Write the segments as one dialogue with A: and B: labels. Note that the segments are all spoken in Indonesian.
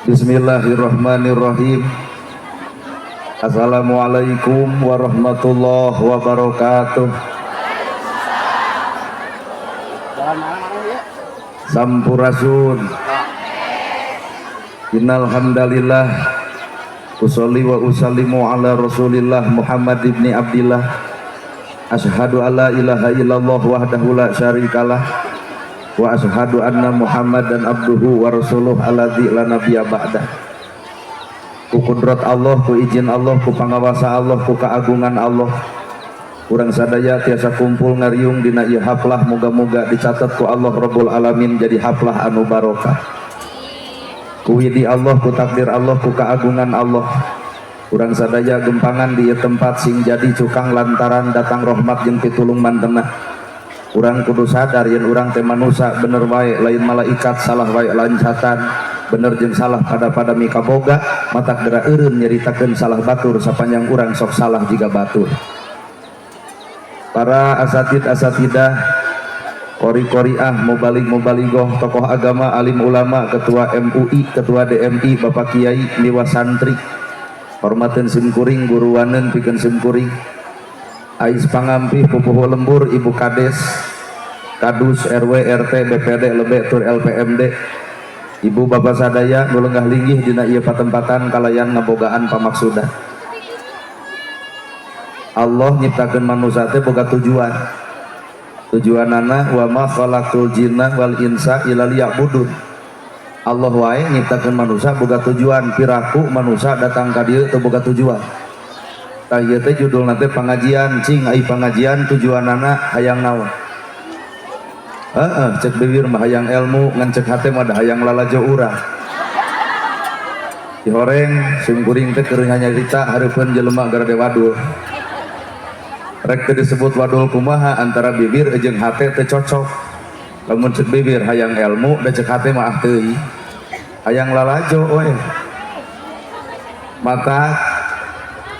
A: Bismillahirrahmanirrahim. Assalamualaikum warahmatullahi wabarakatuh. Sampurasun. Innal hamdalillah usolli wa usallimu ala Rasulillah Muhammad ibni Abdillah. Asyhadu alla ilaha illallah wahdahu la syarikalah wa asyhadu anna Muhammadan abduhu wa rasuluh alladzi la nabiyya ba'da. Ku kudrat Allah, ku izin Allah, ku pangawasa Allah, ku keagungan Allah, urang sadaya tiasa kumpul ngariung dina ieu haflah, moga-moga dicatat ku Allah Rabbul Alamin jadi haflah anu barokah. Ku widi Allah, ku takdir Allah, ku keagungan Allah, urang sadaya gempangan di ieu tempat sing jadi cukang lantaran datang rahmat jeung pitulung mantenah. Urang kudu sadar yen urang teh manusia bener wae lain malaikat, salah wae lancatan, bener jeung salah pada mika boga, matak dera eureun nyaritakeun salah batur sapanjang urang sok salah jiga batur. Para asatidah, qori-qoriah, mubalik-mubaligoh, tokoh agama, alim ulama, ketua MUI, ketua DMI, Bapak Kiai, liwat santri, hormateun simkuring, guruwaneun pikeun simkuring, ais pangampi, pupuh lembur, ibu kades, kadus, RW, RT, BPD, lebe, tur LPMD, ibu bapak sadaya nu lenggah linggih dina ieu patempatan kalayan ngabogaan pamaksudan. Allah nyiptakeun manusia teh boga tujuanana wa ma khalaqtul jinna wal insa illa liya'budun. Allah wae nyiptakeun manusia boga tujuan, piraku manusia datang ka dieu teu boga tujuan. Tah ieu teh judulna teh pangajian, cing ai pangajian tujuanana hayang naon? Cek bibir mah hayang ilmu, ngan cek hate mah da hayang lalajo urang. Dihoreng simkuring teh keur nyarita hareupeun jelema gara wadul. Rek teh disebut wadul kumaha antara bibir jeung hate teh cocok. Lamun cek bibir hayang ilmu, da cek hate mah teuing. Hayang lalajo we. Mata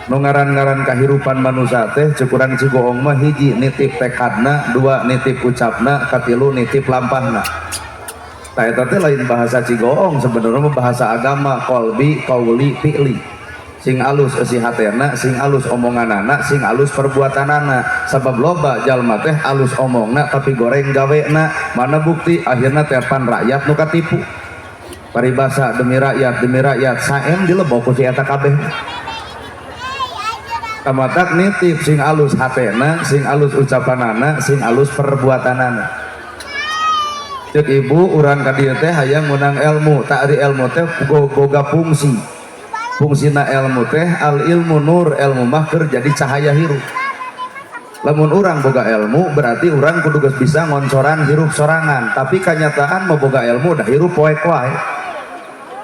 A: nu ngaran-ngaran kahirupan manusia teh cukuran cigoong mah hiji nitip tekadna, dua nitip ucapna, katilu nitip lampahna. Tah eta teh lain bahasa cigoong, sebenarnya bahasa agama, qalbi, qauli, fi'li. Sing alus eusi hatena, sing alus omonganana, sing alus perbuatanana. Sabab loba jalma teh alus omongna tapi goreng gawena. Mana bukti akhirna tepan rakyat nu katipu. Paribasa demi rakyat saem dilebok ku si eta kabeh. Kamatak nitip sing alus hatena, sing alus ucapanana, sing alus perbuatanana. Cek ibu urang ka dieu teh hayang meunang ilmu, tak ari ilmu teh boga fungsi. Fungsina ilmu teh al ilmu nur, ilmu mah keur jadi cahaya hirup. Lamun urang boga ilmu berarti urang kudu geus bisa ngoncoran hirup sorangan, tapi kanyataan mau boga ilmu dah hirup poek wae.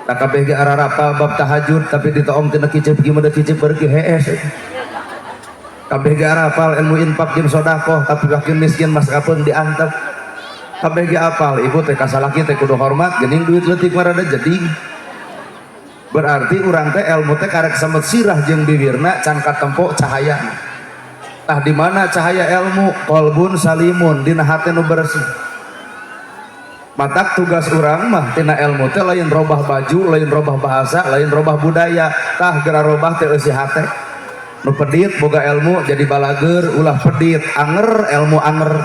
A: Tak kabeh ge ararapal bab tahajud tapi ditoong tina kicep gimana kicep beuki hees. Kabeh ge apal ilmu infak jeung sedekah tapi fakir miskin mas kapeung diantep. Kabeh ge apal ibu teh kasalaki teh kudu hormat geuning duit leutik marada jadi. Berarti urang teh ilmu teh karek samet sirah jeung bibirna can katempo cahayana. Tah di mana cahaya ilmu? Qalbun salimun, dina hate nu bersih. Matak tugas urang mah tina ilmu teh lain robah baju, lain robah bahasa, lain robah budaya. Tah geura robah teh eusi hate. Nu pedit boga ilmu jadi balager, ulah pedit anger ilmu anger.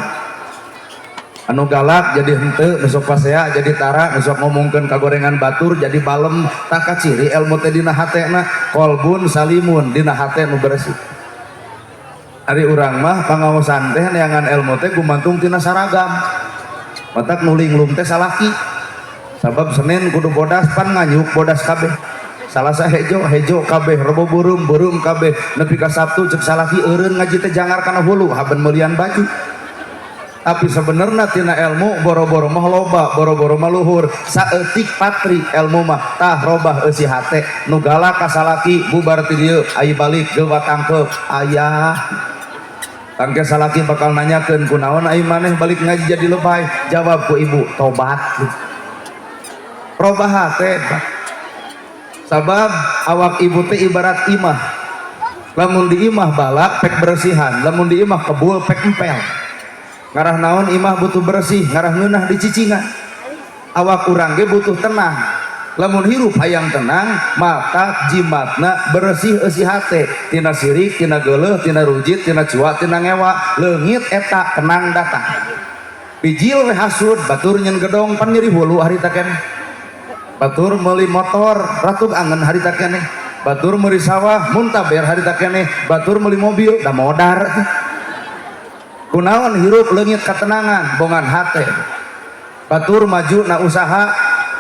A: Anu galak jadi henteu, nu sok pasea jadi tara, nu sok ngomongkeun kagorengan batur jadi balem. Tak ciri ilmu teh dina hatena qalbun salimun, dina hate nu bersih. Ari urang mah pangaosan teh neangan ilmu teh gumantung tina saragam. Matak nu linglung teh salaki. Sabab Senin kudu bodas pan nganyuk bodas kabeh. Salasa hejo kabeh, rebo burum kabeh, nepi ka Sabtu cek salaki eureun ngaji teh jangar kana hulu haben meulian baju. Tapi sebenarnya tina ilmu boro-boro mah loba, boro-boro mah luhur, saeutik patri ilmu mah tah robah eusi hate. Nu galak ka salaki bubar ti dieu ai balik geus watangkeup ayah. Tangke salaki bakal nanyakeun kunaon ai maneh balik ngaji jadi lebay, jawab ku ibu tobat. Robah hate. Sabab awak ibu teh ibarat imah. Lamun di imah balak pek bersihan, lamun di imah kebul pek empel. Ngarah naon imah butuh bersih, ngarah ngeunah di cicingan. Awak urang ge butuh tenang. lamun hirup hayang tenang mata jimatna bersih eusi hate tina sirik tina geuleuh tina rujit tina cuak tina ngewa leungit eta tenang datang bijil we hasud batur nyen gedong pan nyeri hulu harita keneh batur meuli motor ratug angen harita keneh batur meuli sawah muntaber harita keneh batur meuli mobil da modar kunaon hirup leungit katenangan bongan hate batur maju na usaha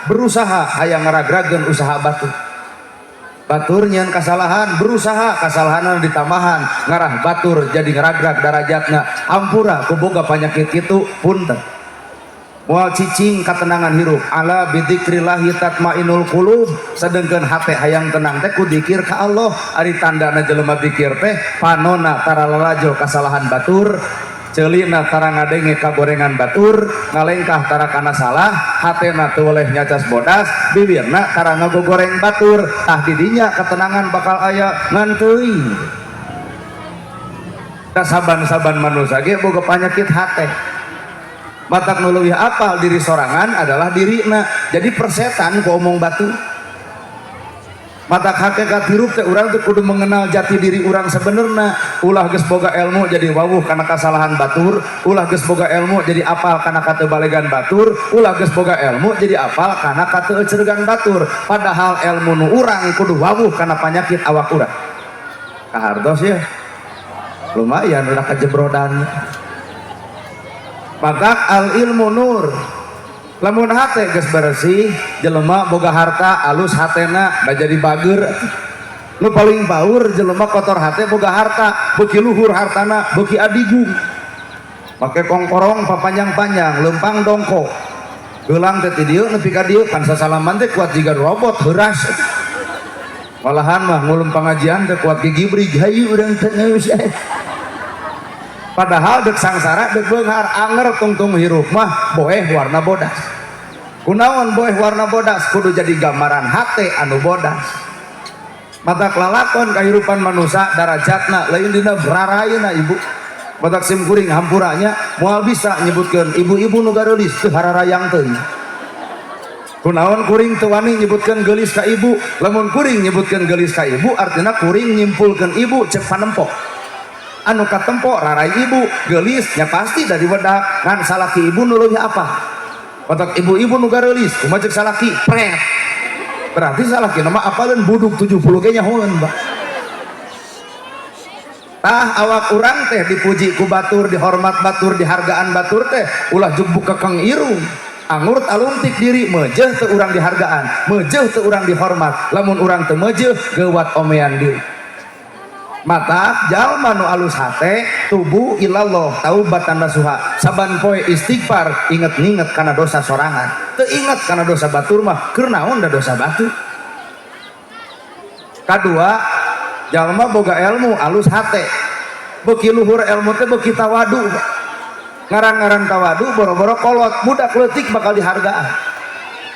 A: berusaha hayang ngaragrageun usaha batur batur nyen kasalahan berusaha kasalahanan ditambahan ngarah batur jadi ngaragrag darajatna ampura ku boga panyakit kitu punten moal cicing katenangan hirup ala bidzikrillahi tatmainul qulub sedengkeun hate hayang tenang teh ku zikir ka Allah ari tandana jelema zikir teh panona tara lalajo kasalahan batur celina tara ngadenge kagorengan batur ngalengkah tara kana salah hatena teu oleh nyacas bodas bibirna tara ngagogoreng batur tah didinya ketenangan bakal aya ngan teuing da saban-saban manusia ge boga panyakit hate matak nu leuwih apal diri sorangan adalah dirina jadi persetan ku omong batu mata hakikat hirup teh urang teh kudu mengenal jati diri urang sebenarnya ulah geus boga ilmu jadi wawuh kana kasalahan batur ulah geus boga ilmu jadi apal kana katebalegan batur ulah geus boga ilmu jadi apal kana kateuceurgan batur padahal ilmu nu urang kudu wawuh kana panyakit awak urang kahartos ya lumayan udah kajebrodan maka al ilmu nur lamun hate geus bersih jelema boga harta alus hatena da jadi bager nu paling baur jelema kotor hate boga harta beuki luhur hartana beuki adigung make kongkorong papanjang-panjang lempang dongkok geulang teh ti dieu nepi ka dieu pan sasalaman teh kuat jiga robot heuras malahan mah ngulum pengajian teh kuat gigi brig hayu urang teh geus padahal dek sangsara dek beunghar anger tungtung hirup mah boeh warna bodas kunaon boeh warna bodas kudu jadi gambaran hate anu bodas mata kelalakon kehidupan manusia darajatna lain dina berarayeuna ibu matak sim kuring hampuranya moal bisa nyebutkeun ibu-ibu nu gareulis teu hararayang teuing kunaon kuring teu wani nyebutkeun geulis ka ibu lamun kuring nyebutkeun geulis ka ibu artina kuring nyimpulkeun ibu cek panempok anu katempo rarai ibu gelisnya pasti dari wedak kan salaki ibu nu leuwih apa otak ibu-ibu nu gareulis kumaha cek salaki pret berarti salaki nama apaleun buduk 70 ge nyahoeun Mbak tah awak urang teh dipuji ku batur dihormat batur dihargaan batur teh ulah jugbuk kekeng irung anggur aluntik diri mejeh teu urang dihargaan mejeh teu urang dihormat lamun urang teu mejeh geuwat omean diri mata jalma nu alus hate tubuh ilallah taubatan nasuha saban poe istighfar inget-inget kana dosa sorangan teu inget kana dosa batur mah keur naon da dosa batu kadua jalma boga ilmu alus hate beuki luhur ilmu teh beuki tawadu ngaran-ngaran tawadu boro-boro kolot budak leutik bakal dihargaan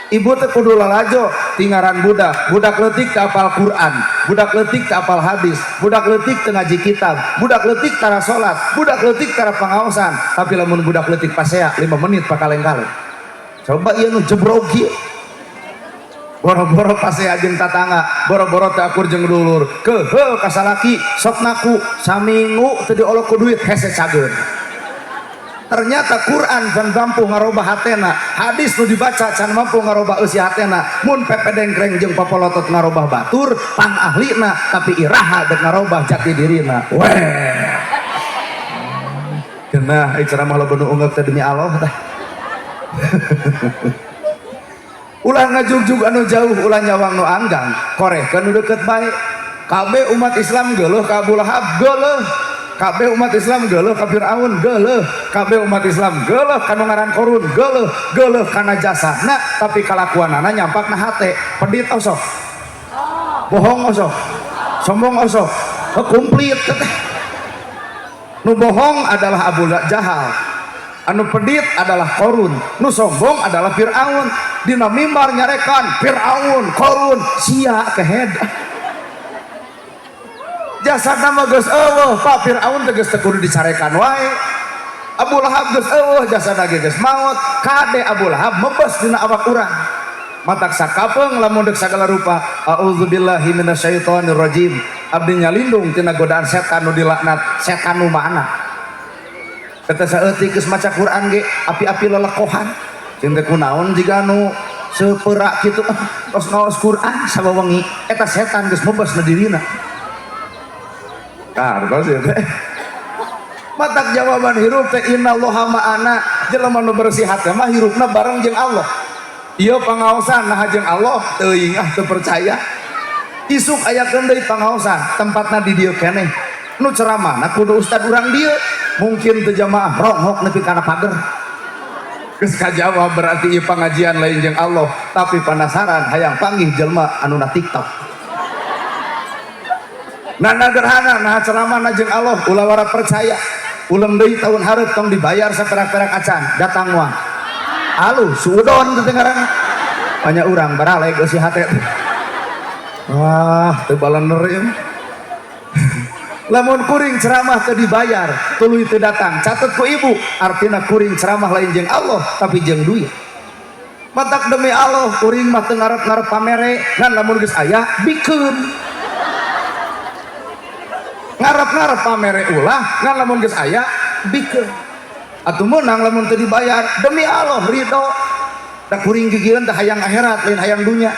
A: ibu teh kudu lalajo tingaran budak leutik teu apal Quran budak leutik teu apal hadis budak leutik teu ngaji kitab budak leutik tara salat budak leutik tara pangaosan tapi lamun budak leutik pasea 5 menit pakaleng-kaleng coba ieu nu jebrog kieu boro-boro pasea jeung tatangga boro-boro teu akur jeung dulur keheul ka salaki sok naku saminggu teu diolok ku duit hese cageun ternyata Quran can mampu ngarobah hatena hadis nu dibaca can mampu ngarobah eusi hatena mun pepedengkreng jeung papolotot ngarobah batur pang ahlina tapi iraha dek ngarobah jati dirina weh kenah ai ceramah lo bener unggah teh demi Allah tah ulah ngajugjug anu jauh ulah nyawang nu anggang korehkeun nu deukeut bae kabeh umat Islam geuleuh ka Abu Lahab geuleuh kabeh umat Islam geuleuh ka Firaun geuleuh kabeh umat Islam geuleuh ka nu ngaran Qarun geuleuh kana jasana tapi kalakuanana nyampakna hate pedit osok bohong osok sombong osok komplit teh nu bohong adalah Abu Jahal anu pedit adalah Qarun nu sombong adalah Firaun dina mimbar nyarekan Firaun Qarun sia kehed jasad nama geus eueuh Pak Firaun teh geus teu kudu dicarekan wae Abu Lahab geus eueuh jasad ge geus maot kade Abu Lahab mebes dina awak urang matak sakapeng lamun dek sagala rupa. A'udzubillahi minasyaitonirrajim. Abdi nyalindung tina godaan setan nu dilaknat, setan nu mana. Kata saeutik geus maca Quran ge api-api lelekohan. Jeung teh kunaon jiga nu seperak kitu tos ngaos Quran sabawengi eta setan geus mebas na dirina. Kartos ya teh. Matak jawaban hirup teh innallaha ma'ana. Jelema nu bersih hati mah hirupna bareng jeung Allah. Ieu pangaosan nah jeung Allah teuing teu percaya. Isuk aya deui pangaosan tempatna di dieu keneh. Nu ceramahna kudu ustad urang dieu. Mungkin teu jamaah ronghok nepi kana pager. Geus kajawab berarti ieu pangajian lain jeung Allah, tapi penasaran hayang panggih jelema anu na TikTok. Nah gerhana nah ceramahna jeung Allah ulah wara percaya. Ulem deui tahun hareup tong dibayar saperak-perak acan datang moal. Alu suudon teh ngaranna. Banyak urang baralek geus si hate. Wah, teu balener ieu. Lamun kuring ceramah teu dibayar, tuluy teu datang, catet ku ibu, artina kuring ceramah lain jeung Allah tapi jeung duit. Matak demi Allah kuring mah teu ngarep-ngarep pamere, ngan lamun geus aya bikeun. Ngarep-ngarep pamere ulah, ngan lamun geus aya bikeun. Atuh meunang lamun teu dibayar demi Allah ridho. Da kuring gigireun teh hayang akhirat lain hayang dunya.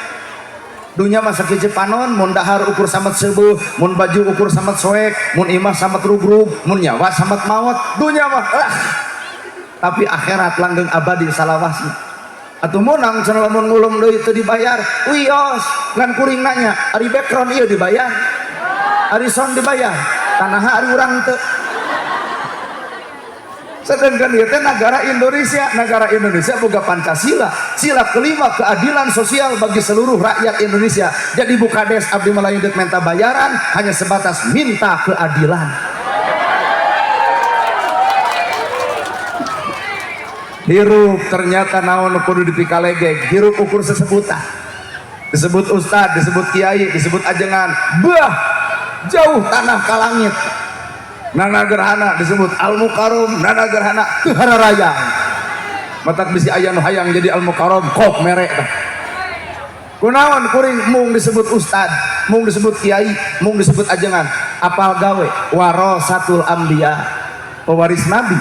A: Dunya mah sakeuceuk panon, mun dahar ukur samet seubeuh, mun baju ukur samet soek, mun imah samet rugrug, mun nyawa samet maot. Dunya mah tapi akhirat langgeng abadi salawasna. Atuh meunang cenah lamun ngulum deui teu dibayar, wios ngan kuring nanya, ari background ieu dibayar? Ari sound dibayar? Tanaha ari urang teu. Sedangkan ieu teh negara Indonesia boga Pancasila, sila kelima keadilan sosial bagi seluruh rakyat Indonesia. Jadi bukades abdi melayundut minta bayaran hanya sebatas minta keadilan. Hirup ternyata naon kudu dipikalegeg, hirup ukur sesebutan. Disebut ustad, disebut kiai, disebut ajengan, bah jauh tanah ka langit. Nana gerhana disebut al-mukarom, nana gerhana kehararayang. Matak bisi aya nu hayang jadi al-mukarom kok merek tah. Kunaon kuring mung disebut ustad, mung disebut kiai, mung disebut ajengan, apal gawe warasatul anbiya, pewaris nabi.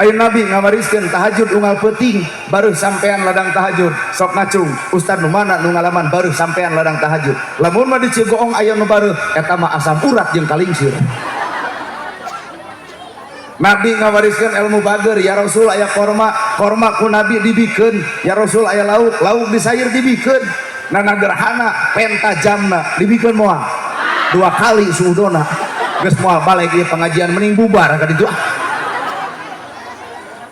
A: Aya nabi ngawariskeun tahajud unggal peuting, baru sampean ladang tahajud sok ngacung ustad nu mana nu ngalaman baru sampean ladang tahajud. Lamun mah di Cigoong aya nu baru eta mah asam urat jeung kalingsir. Nabi ngawariskan ilmu bager, ya Rasul aya korma ku Nabi dibikeun, ya Rasul aya lauk disair dibikeun. Nana gerhana penta jamna dibikeun moal 2 kali suudona geus moal balik ieu pengajian mending bubar ka ditu.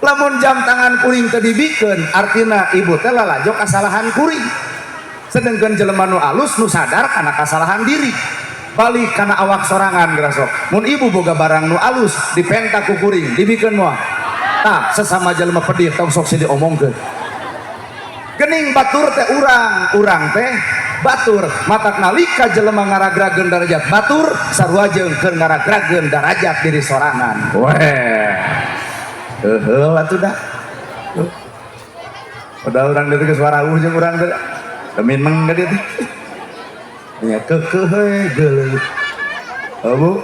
A: Lamun jam tangan kuring teu dibikeun artina ibu teh lalajo kasalahan kuring. Sedengkeun jelema nu alus nu sadar kana kasalahan diri. Balik karena awak sorangan gerasok. Mun ibu boga barang nu alus dipenta ku kuring dibikeun moal. Tah sesama jelema pedih tong sok diomongkeun. Gening batur teh urang teh batur. Matak nalika jelema ngaragrageun darajat batur sarua jeung keur ngaragrageun darajat diri sorangan. Weh. Heuheuh atuh dah. Padahal urang dieu geus warauh jeung urang teh. Temineng ka dieu teh. Ya kekeh geuleuh abu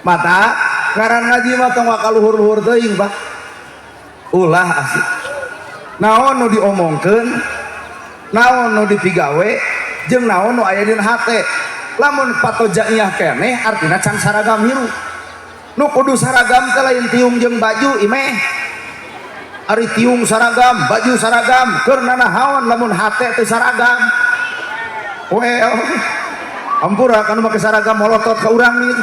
A: mata ngaran ngaji mah tong kaluhur-luhur teuing Pak ulah asli naon nu diomongkeun naon nu dipigawe jeung naon nu aya dina hate lamun patojaiyah keneh artina can saragam hirup nu kudu saragam teh lain tiung jeung baju imeh ari tiung saragam baju saragam keur nanahaon lamun hate teh saragam. Well, ampura kan pakai saragam molotot ke urang nih.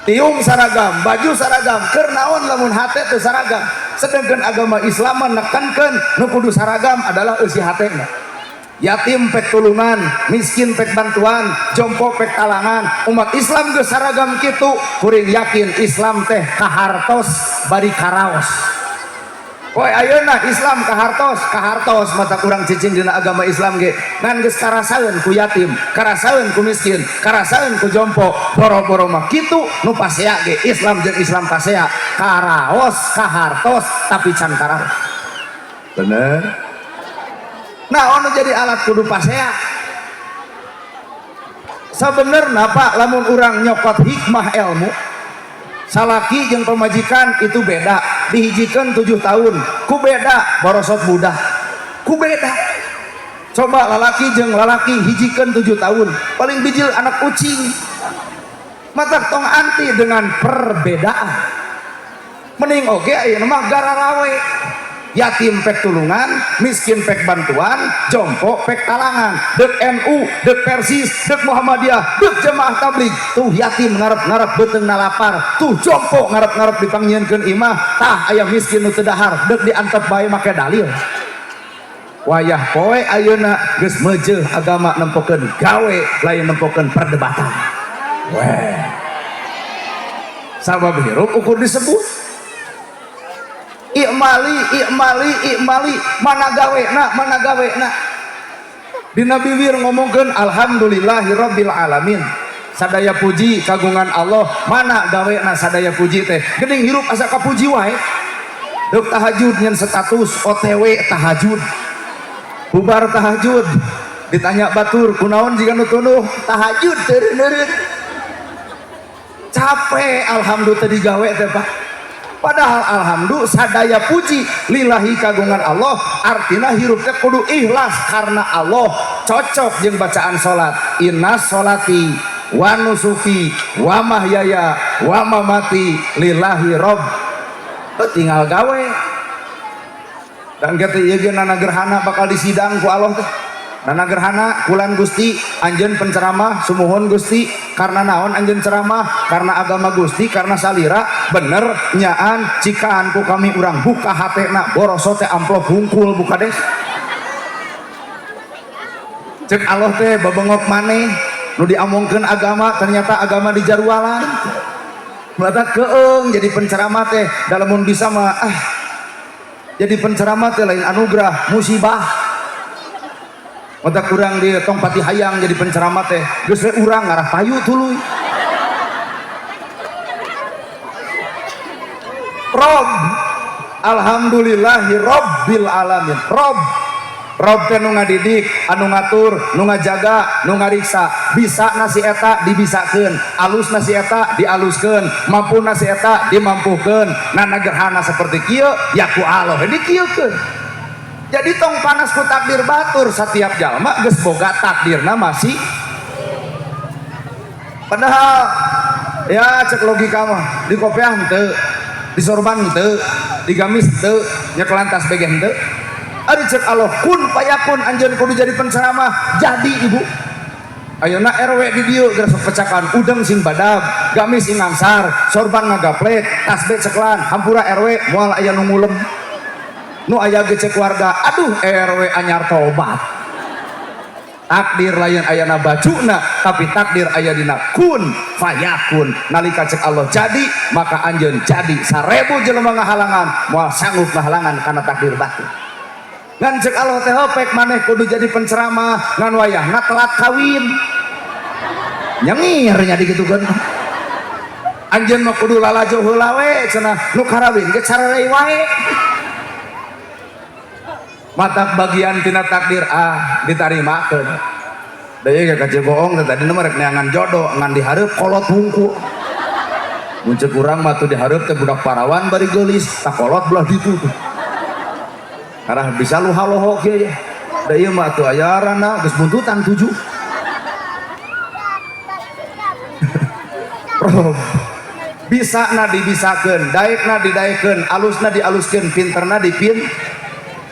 A: Tiung saragam, baju saragam, keur naon lamun hate teu saragam. Sedangkan agama Islam menekankan nu kudu saragam adalah eusi hatena. Yatim pek tulungan, miskin pek bantuan, jompo pek talangan. Umat Islam geus saragam kitu, kuring yakin Islam teh kahartos bari karaos. Woi ayeuna Islam kahartos mata kurang cicing dina agama Islam ge ngan geus karasaeun ku yatim, karasaeun ku miskin, karasaeun ku jompo, boro-boro mah kitu nu pasea ge Islam jeung Islam pasea karaos kahartos tapi can karaos. bener. Nah ono jadi alat kudu pasea sebenarnya Pak, lamun orang nyokot hikmah ilmu salaki jeung pemajikan itu beda, dihijikan 7 tahun ku beda borosot budak ku beda. Coba lalaki jeung lalaki hijikan 7 tahun paling bijil anak kucing mata tong anti dengan perbedaan mending oge ayeuna mah gara rawe yatim pek tulungan, miskin pek bantuan, jompo pek talangan, dek NU, dek Persis, dek Muhammadiyah, dek jemaah tabligh, tuh yatim ngarep-ngarep beteung lapar, tuh jompo ngarep-ngarep dipanggieunkeun imah, tah aya miskin nu teu dahar, dek diantep bae make dalil. Wayah poe ayeuna geus meujeuh agama nempokeun gawe lain nempokeun perdebatan. Weh. Sabab hirup ukur disebut i'mali mana gawe na dina bibir ngomongkeun alhamdulillahirabbil alamin sadaya puji kagungan Allah mana gawe na sadaya puji teh geuning hirup asa kapuji wae deuk tahajud nyen status OTW tahajud bubar tahajud ditanya batur kunaon jiga nu tunuh tahajud teureun capek alhamdulillah tadi gawe teh Pak. Padahal alhamdulillah sadaya puji lillahi kagungan Allah artina hirup teh kudu ikhlas karena Allah cocok jeung bacaan salat inna sholati wa nusuki wa mahyaya wa mamati lillahi rabb tinggal gawe dan kita ieu ge nana gerhana bakal disidang ku Allah teh nana gerhana kulan Gusti anjeun penceramah sumuhun Gusti karena naon anjeun ceramah karena agama Gusti karena salira bener nyaan cikaan ku kami urang buka hatena boroso teh amplop hungkul buka deh cek Allah teh babengok maneh nu diamongkeun agama ternyata agama di jarwalan mata keung jadi penceramah teh dalamun bisa mah jadi penceramah teh lain anugerah musibah mata kurang di tong pati hayang jadi penceramah teh geus we urang ngarah payu tuluy Rob alhamdulillahi rabbil alamin Rob teh nu ngadidik anu ngatur nu ngajaga nu ngariksa bisa nasi eta dibisakeun alus nasi eta dialuskeun mampu nasi eta dimampukeun nana gerhana seperti kieu ya ku Allah dikieukeun. Jadi tong panas ku takdir batur setiap jalma geus boga takdirna masih padahal ya cek logika mah di kopiah henteu di sorban henteu di gamis henteu nya kelantas bege henteu ari cek Allah kun payakun anjeun kudu jadi penceramah jadi ibu ayeuna RW di dieu geus pecakan udeng sing badag gamis sing ngangsar sorban ngagaplek tasbih ceklan hampura RW moal aya nu ngulem nu aya gecek warga aduh RW anyar tobat takdir lain ayana bacuna tapi takdir aya dina kun fayakun nalika cek Allah jadi maka anjeun jadi 1000 jelema ngahalangan moal sanggup ngahalangan karena takdir batin ngan cek Allah teh hopek maneh kudu jadi penceramah ngan wayahna telat kawin nyengir nya digitukeun anjeun mah kudu lalajo heula we cenah nu karawin ge cararei wae mata bagian tina takdir ditarimakeun da ieu ka bohong tadi mah rek neangan jodoh ngan dihareup kolot hungku mun ceuk urang mah teu dihareup teh budak parawan bari geulis tak kolot belah ditu tuh karena bisa luha-loho kieu ya da ieu mah atuh aya arana geus buntutan 7 bisa na dibisakeun daekna didaekeun alusna dialuskeun pinterna dipin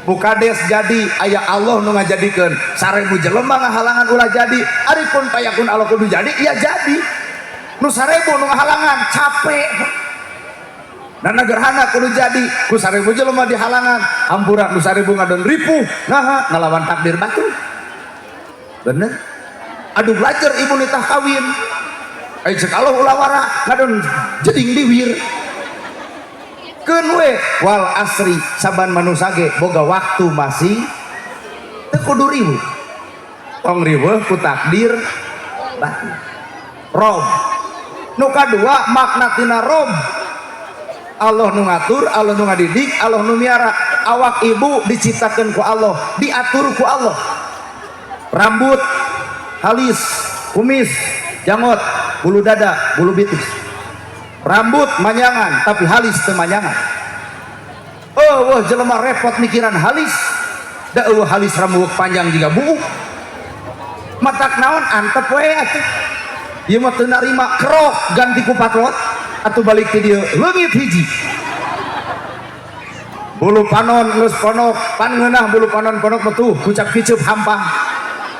A: bukades jadi aya Allah nu ngajadikeun 1000 jelema ngahalangan ulah jadi aripun payakun Allah kudu jadi iya jadi nu 1000 nu ngahalangan capek dan gerhana kudu jadi ku 1000 jelema dihalangan hampura nu 1000 ngadon ripuh nah ngalawan takdir batu bener aduh belajar ibu nitah kawin cek Allah ulah wara ngadon jeding diwir keun we wal asri saban manusia ge boga waktu masih teu kudu riweuh tong riweuh ku takdir batin Rob nu kadua makna tina Rob Allah nu ngatur Allah nu ngadidik Allah nu miara awak ibu diciptakan ku Allah, diatur ku Allah. Rambut halis, kumis, janggot, bulu dada, bulu bitis. Rambut manyangan tapi halis teu manyangan. Oh, wah jelema repot mikiran halis. Da halis rambut panjang juga buuk. Matak naon antep we atuh. Ieu mah teu narima kerok ganti ku patlot atuh balik ke dieu leungit hiji. Bulu panon geus ponok, pan ngeunah bulu panon ponok metu kucak kiceup hampang.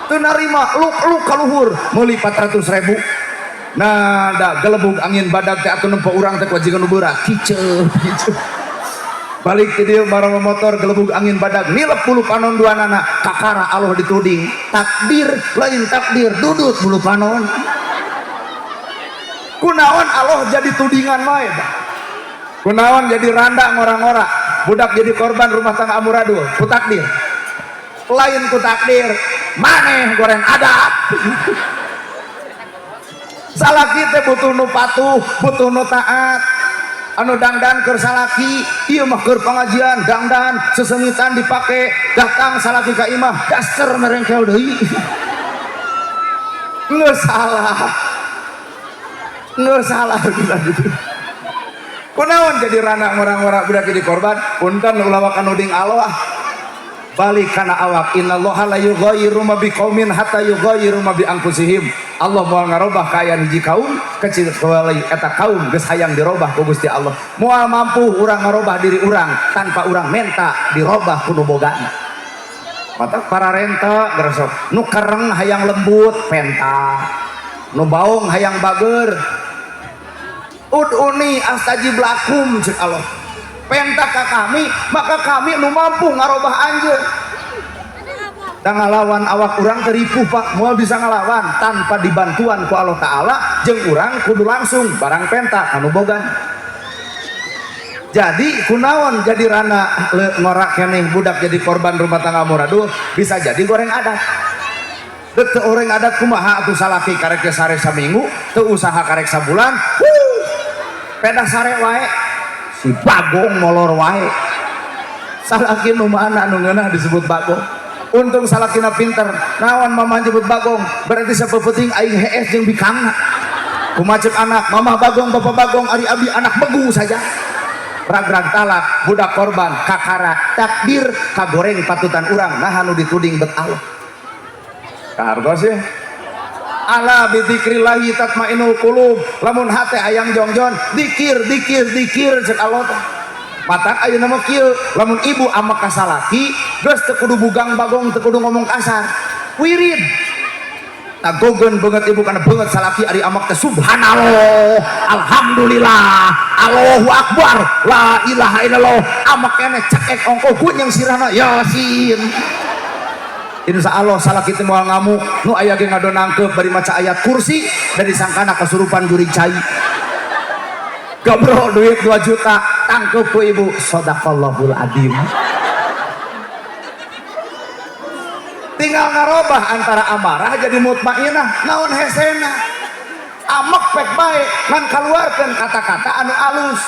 A: Teu narima luk-luk ka luhur meuli 400.000. Nah, da gelebug angin badag teh atuh nempo urang teh kuajigan nu beura kiceup. Balik ke dia barang motor gelebug angin badag nilep bulu panon dua nana kakara Allah dituding takdir lain takdir dudut bulu panon kunaon Allah jadi tudingan wae kunaon jadi randa ngora-ngora budak jadi korban rumah tangga amburadul ku takdir lain ku takdir maneh goreng adab salah kita butuh nu patuh butuh nu taat anu dangdan keur salaki ieu mah keur pengajian dangdan sesengitan dipake datang salaki ka imah daster merengkel deui geus salah gitu kunaon jadi rana ngora-ngora budak jadi korban punten ulama kanuding Allah balik kana awak innallaha la yughayyiru ma biqaumin hatta yughayyiru ma bi anfusihim. Allah moal ngarobah kaayaan hiji kaum kecuali eta kaum geus hayang dirobah ku Gusti Allah. Moal mampu urang ngarobah diri urang tanpa urang menta dirobah ku nu bogana. Mata para renta geresok nu kereng hayang lembut penta. Nu baung hayang bager. Ud'uni astajib lakum cek Allah. Penta ka kami maka kami nu mampu ngarobah anjeun. Da ngalawan awak urang teripuh Pak, moal bisa ngalawan tanpa dibantuan ku Allah Ta'ala jeung urang kudu langsung barang penta anu bogan. Jadi kunaon jadi rana ngorak keneh budak jadi korban rumah tangga amburadul bisa jadi goreng adat. Teu goreng adat kumaha atuh salaki karek sare saminggu teu usaha karek sabulan peda sare wae si bagong molor wae salaki nu mana anu ngeunah disebut bagong. Untung salakina pinter naon mama nyebut bagong berarti sapepeting aing hees jeung bikangna kumacet anak mama bagong bapak bagong ari abi anak begu saja rag-rag talak budak korban kakara takdir kagoreng patutan urang nah anu dituding bet Allah kahartos ya ala bi dzikrillahi tatmainnul qulub lamun hate hayang jongjon dikir cek Allah teh matak ayeuna mah kieu lamun ibu amak ka salaki geus teu kudu bugang bagong teu kudu ngomong kasar wirid tagogeun beungeut ibu kana beungeut salaki ari amak teh subhanallah alhamdulillah Allahu akbar la ilaha illallah amak keneh cekek ongko kunyeng sirahna yasin insyaallah salaki teh moal ngamuk nu aya ge ngadonangkeun bari maca ayat kursi dari sangkana kasurupan jurig cai gabro duit 2 juta tangkep ku ibu shadaqallahul adzim tinggal ngarobah antara amarah jadi mutmainah naon hesena amek pek bae kan kaluarkeun kata-kata anu alus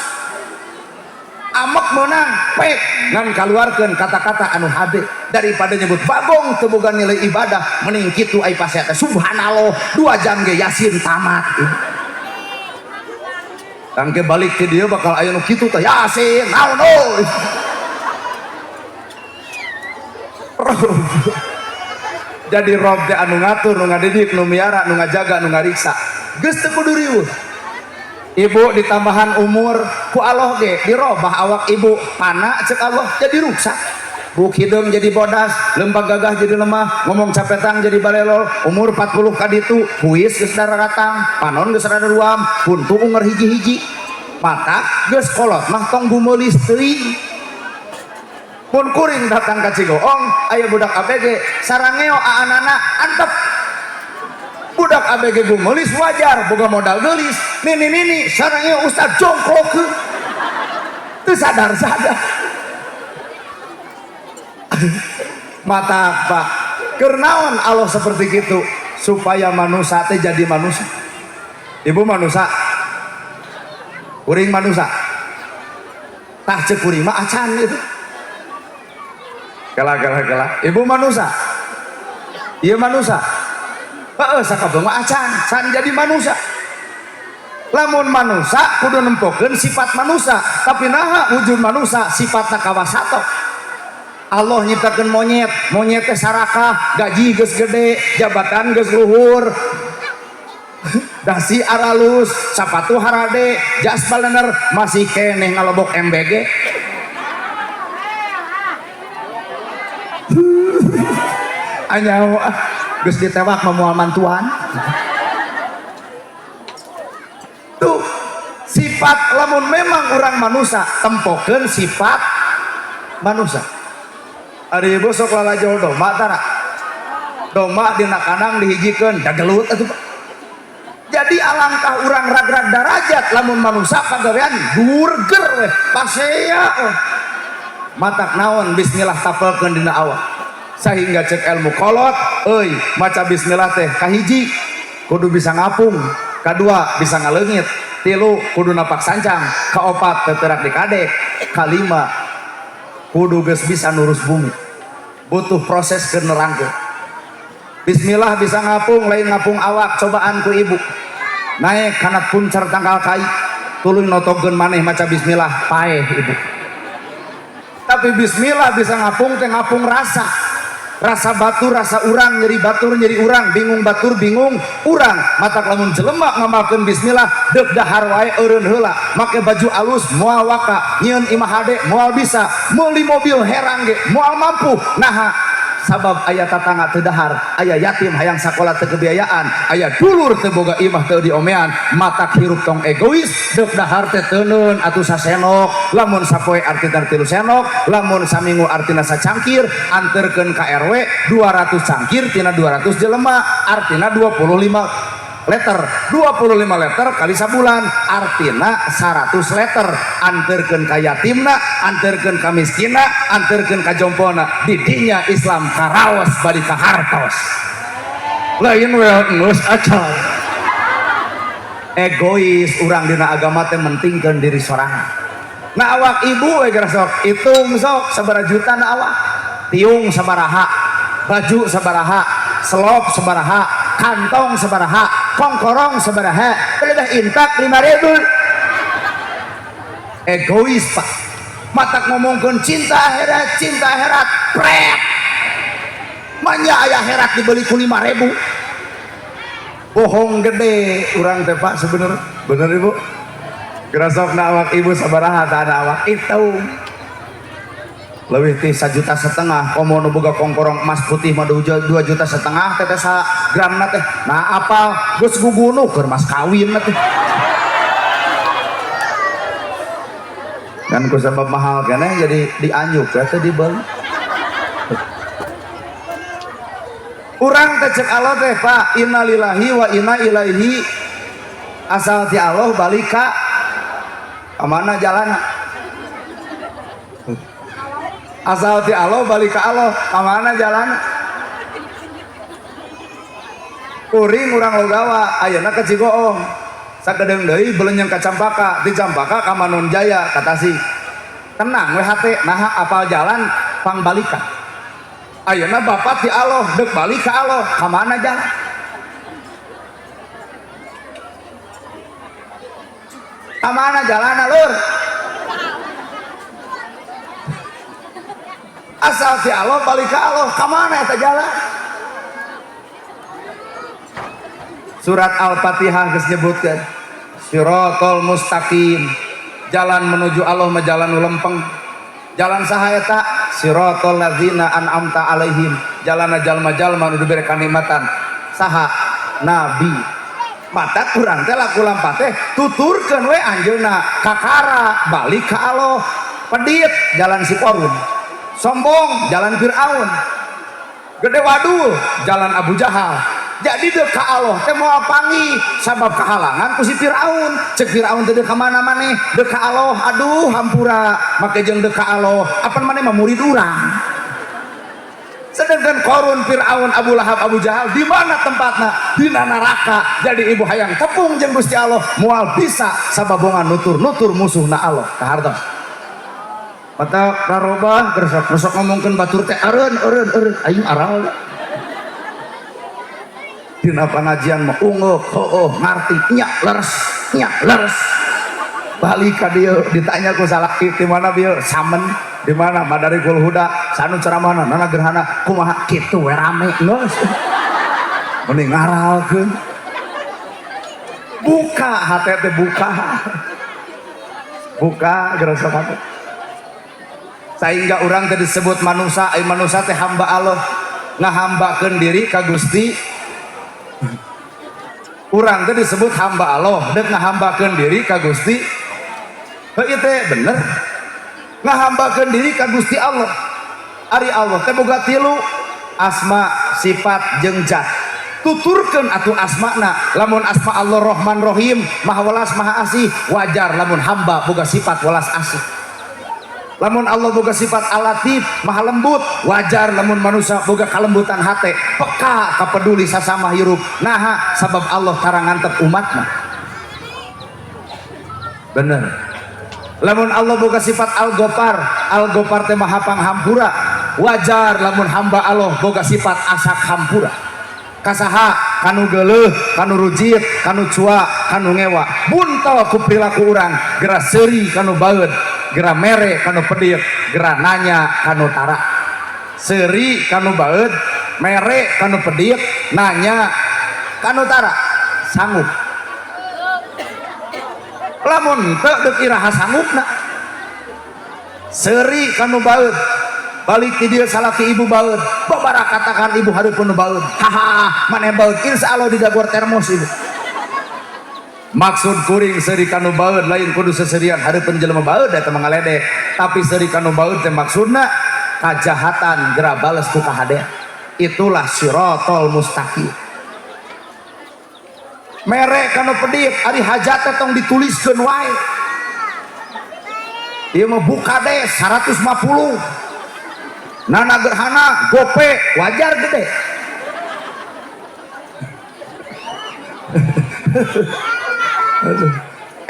A: amek meunang pek ngan kaluarkeun kata-kata anu hade daripada nyebut bagong teu boga nilai ibadah mending kitu ai pase teh subhanallah 2 jam ge yasin tamat tangke balik ke dia bakal aya nu kitu teh yasin naon euy jadi rob teh anu ngatur nu ngadidik nu miara nu ngajaga nu ngariksa geus teu kudu riweuh ibu ditambahan umur ku Allah ge dirobah awak ibu pana cek Allah jadi rusak buk hideung jadi bodas lempag gagah jadi lemah ngomong capetang jadi balelol umur 40 ka ditu huis geus dararatang panon geus rada ruam puntu unger hiji-hiji mata geus kolot mah tong bumeulis teuing pun kuring datang ka Cigoong aya budak ABG sarangeo aanana antep budak ABG bumeulis wajar boga modal geulis nini sarangeo ustad jongkok teu sadar-sadar mata Pak kernaon Allah seperti itu supaya manusia teh jadi manusia ibu manusia kuring manusia tah cek kuring mah acan itu Kala ibu manusia iya manusia sakabeng acan san jadi manusia lamun manusia kudu nempokeun sifat manusia tapi naha wujud manusia sifatna kawasato Allah nyiptakeun monyet teh sarakah gaji geus gede jabatan geus luhur dasi aralus sapatu harade jas balener masih keneh ngalobok MBG anyaho geus ditewak memual mantuan tuh sifat lamun memang orang manusia tempokeun sifat manusia ari ibu sok lalajol doma tara doma dina kandang dihijikeun dagelut atuh jadi alangkah urang ragrag darajat lamun manusia kagawean burger we pasea matak naon bismillah tapelkeun dina awak sehingga cek ilmu kolot euy maca bismillah teh kahiji kudu bisa ngapung kadua bisa ngaleungit tilu kudu napak sancang kaopat teterak dikadek kalima kudu geus bisa nurus bumi butuh proses ke nerangkeun bismillah bisa ngapung lain ngapung awak cobaan ku ibu naik kana puncer tangkal kai tuluy notogeun maneh maca bismillah paeh ibu tapi bismillah bisa ngapung teh ngapung rasa batur rasa urang nyeri batur nyeri urang bingung batur bingung urang matak lamun jelema ngamalkeun bismillah deuk dahar wae eureun heula make baju alus moal waka nyieun imah hade moal bisa meuli mobil herang ge moal mampu naha sabab aya tatangga teu dahar aya yatim hayang sakola teu kebiayaan aya dulur teu boga imah teu diomean matak hirup tong egois deuk dahar teh teuneun atuh sasenok lamun sapoe artina 3 senok lamun saminggu artina sacangkir anterkeun ka RW 200 cangkir tina 200 jelema artina 25 liter 25 liter kali sabulan artina 100 liter anterkeun ka yatimna anterkeun ka miskina anterkeun ka jompona didinya Islam karaos bari ka hartos lain we geus acan egois urang dina agama teh mentingkeun diri sorangan na awak ibu we geura sok hitung sok sabaraha juta na awak tiung sabaraha baju sabaraha selop sabaraha kantong sabaraha kongkorong sabaraha udah intak 5.000 egois pak matak ngomongkeun cinta akhirat pret manya aya akhirat dibeli ku 5.000 bohong gede urang teh pak sebenernya bener ibu gerasokna awak ibu sabaraha tah ada awak itu leuwih ti 1,5 juta komo nu boga kongkorong emas putih mah 2,5 juta teh teh sa gramna teh nah apa geus gugunu keur mas kawin teh kan ku sabab mahal keneh jadi dianjuk teh dibeli urang teh cek Allah teh Pak innalillahi wa inna ilaihi asal ti Allah balik ka mana jalan asal ti Allah balik ke Allah kemana jalan kuring urang Ogawa ayeuna ke Cigoong sakedeung deui belenyeng ka Campaka di Campaka ka Manun Jaya kata si tenang we hate naha apal jalan pang balika ayeuna bapak ti Allah deuk balik ka Allah kemana jalan kemana jalan alur asal si Allah balik ke Allah kemana eta jalan surat Al-Fatihah geus nyebutkeun siratal mustaqim jalan menuju Allah mah jalan lempeng jalan saha eta siratal ladzina an'amta alaihim jalan jalma-jalma nu dibere kanikmatan saha nabi mata kurang teh laku lampat teh tuturkeun we anjeunna kakara balik ka Allah pedit jalan si Korun sombong jalan Fir'aun gede wadul jalan Abu Jahal jadi dek ka Allah teh moal pangi sabab kehalangan ku si Fir'aun cek Fir'aun teh dek ka mana maneh dek ka Allah aduh hampura make jeung dek ka Allah apa maneh mah murid urang sedangkan Korun Fir'aun Abu Lahab Abu Jahal di mana tempatna dina neraka jadi ibu hayang tepung jeung Gusti Allah moal bisa sababongan nutur musuhna Allah ka hartos mata rarobah gersok ngomongkeun batur teh eureun aing aral dina pengajian mah ungeuh heueuh ngarti nya leres balik ka dieu ditanya ku salaki di mana bieu samen di mana Madarikul Huda sanu ceramahna nana gerhana kumaha kitu we rame geus mending ngaralkeun buka hate teh buka gersok hate sehingga orang teh disebut manusia manusia teh hamba Allah ngahambakeun diri ka Gusti urang teh disebut hamba Allah deuk ngahambakeun diri ka Gusti heuh teh bener ngahambakeun diri ka Gusti Allah ari Allah teh boga tilu asma sifat jeung zat tuturkeun atuh asmana lamun asma Allah Rahman Rahim Maha Welas Maha Asih wajar lamun hamba boga sifat welas asih lamun Allah boga sifat Al-Latif Maha Lembut wajar lamun manusia boga kalembutan hate peka kapeduli sasama hirup naha sabab Allah tara ngantep umatna bener lamun Allah boga sifat Al-Ghafar teh Maha Panghampura wajar lamun hamba Allah boga sifat asak hampura kasaha kanu geuleuh kanu rujit kanu cua kanu ngewa buntel ku perilaku urang gera seuri kanu baeud gera mere kanu pedit gera nanya kanu tara seuri kanu baeud mere kanu pedit nanya kanu tara sanggup lamun teu deuk iraha sanggupna seuri kanu baeud balik ti dieu salaki ibu baeud babara katakan ibu hareupeun baeud haha maneh baeud insyaallah di dagor termos ibu maksud kuring seuri kanu baeud lain kudu seserian hareupeun jelema baeud eta mangaledek tapi seuri kanu baeud teh maksudna kajahatan geura bales ku kahadean itulah siratal mustaqim mere kanu pedit ari hajat teh tong dituliskeun wae ieu mah buka deh 150 nana gerhana gope wajar gede